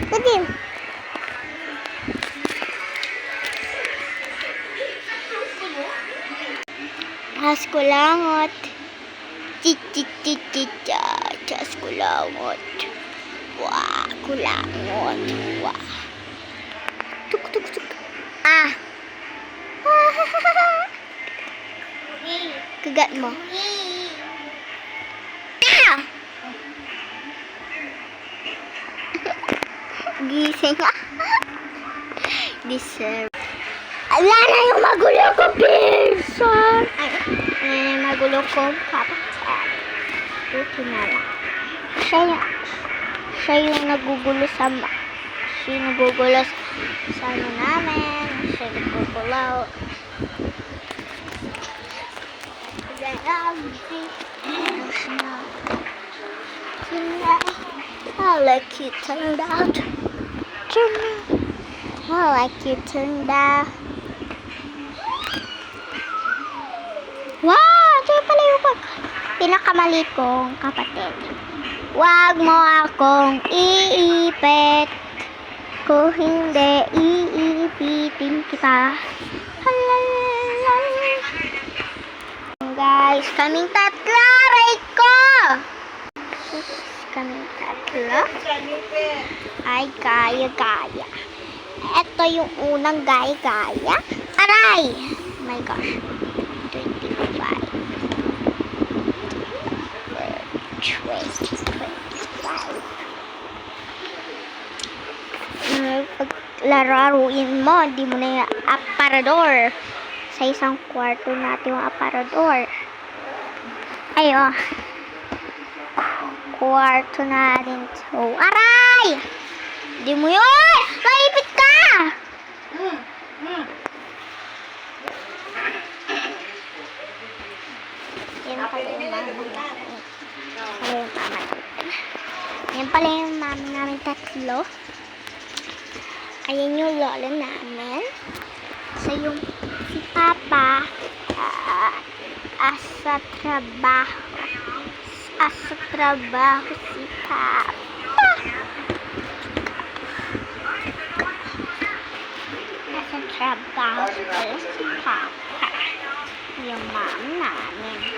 Kudim. Has kulangot. Has kulangot. Wah, kulangot. Wah. Tuk. Ah. Kagat mo. Ah! Gising. Deserve. Ala na yung magulo ko, Pearson! Magulo ko, kapatid. Buti na lang. Siya yung nagugulo sa ano namin. Siya nagugulo. I like you turned out. I like you turned out. Wow! Ito pala yung pinakamaliit kong kapatid. Huwag mo akong iipit. Kung hindi, iipitin kita. Guys, kaming tatlo, Reiko! Kaming tatlo. Ay, gaya. Ito yung unang gaya. Aray! Oh my gosh. 25. 25. Pag lararuin mo, hindi mo na yung aparador. Sa isang kwarto natin yung aparador. Ay, oh. Kwarto natin to. Aray! Hindi mo yun! Maipit ka! Yan pala yung mama namin. Yan pala yung mama namin tatlo. Ayan yung lola namin. So yung si Papa asa trabaho si Papa. Asa trabaho si Papa. Yung mama namin.